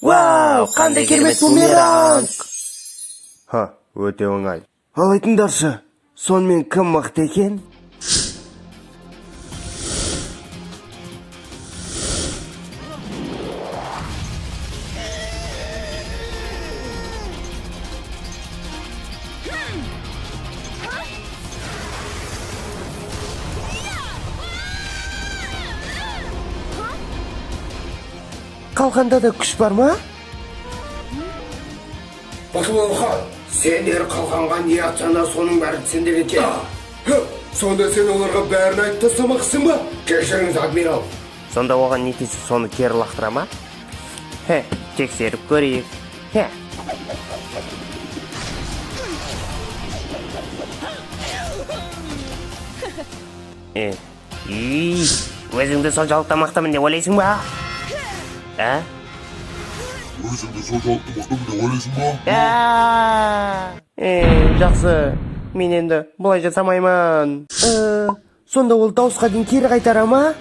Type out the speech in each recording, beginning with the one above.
Вау, қандай керемет бумеранг! Ха, өте оңай. Ал айтыңдаршы, сонымен кім мықты екен? Қалғанда да күш бар ма? Батылхан, сендер қалғанға не атсаңдар соның бәрін сендер екен. Сонда сен оларға бәрін айтып тастамақсың ба? Кешіріңіз, адмирал. Сонда оған не тесіп соны кері лақтыра ма? Тексеріп көрейік. Өзіңді соншалықты мақтымын деп ойлайсың ба? Өзіңді соншалықты мықтымын деп ойлайсың ба? Жақсы, мен енді бұлай жасамаймын. Сонда ол дауысқа дейін кері қайтара ма?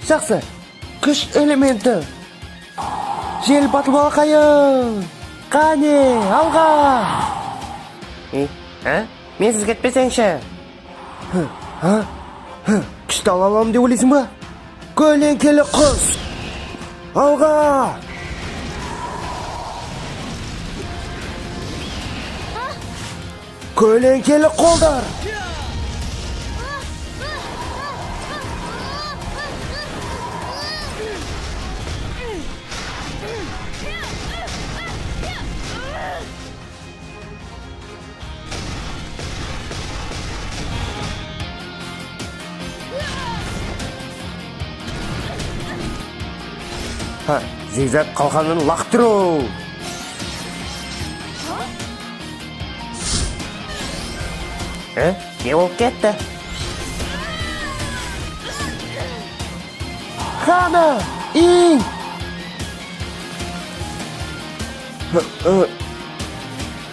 Жақсы, күш элементі. Жел батыл балақайы. Қане, алға. Менсіз кетпесеңші. Күшті ала аламын деп ойлайсың ба? Көлеңкелі құс. Алға. Көлеңкелі қолдар. Зигзаг қалқанын лақтыру. Не болып кетті? Хана, иң.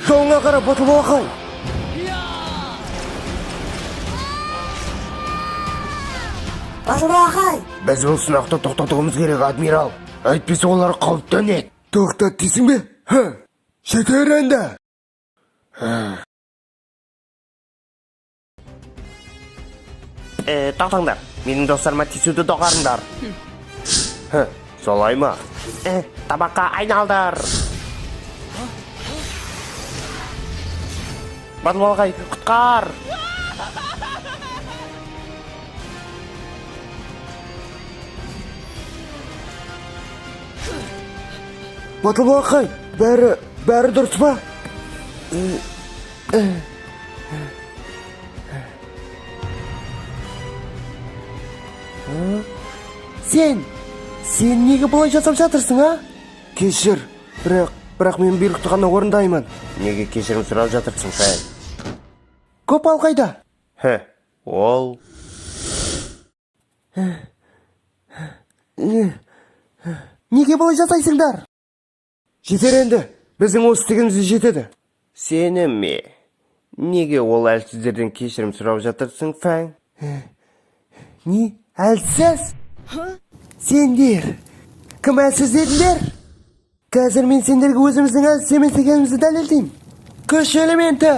Жолыңа қара, батыл балақай. Батыл балақай. Біз бұл сұнақты тоқтатуымыз керек, адмирал. Әйтпесе олар қауіптенеді. Тоқтат дейсің бе? Жетер енді. Тоқтаңдар, менің достарыма тисуді доғарыңдар. Солай ма? Табаққа айналдар. Батыл балақай, құтқар. Батыл балақай, бәрі дұрыс па? Сен неге бұлай жасап жатырсың, Кешір, бірақ мен бұйрықты ғана орындаймын. Неге кешірім сұрап жатырсың, Фэн? Көп алқайда. Ол... Неге бұлай жасайсыңдар? Жетер енді, біздің осы істегеніміз жетеді. Сені ме? Неге ол әлсіздерден кешірім сұрап жатырсың, Фэн? Не? Әлсіз? Сендер? Кім әлсіз дедіңдер? Қазір мен сендерге өзіміздің әлсіз емес екенімізді дәлелдеймін. Күш элементі!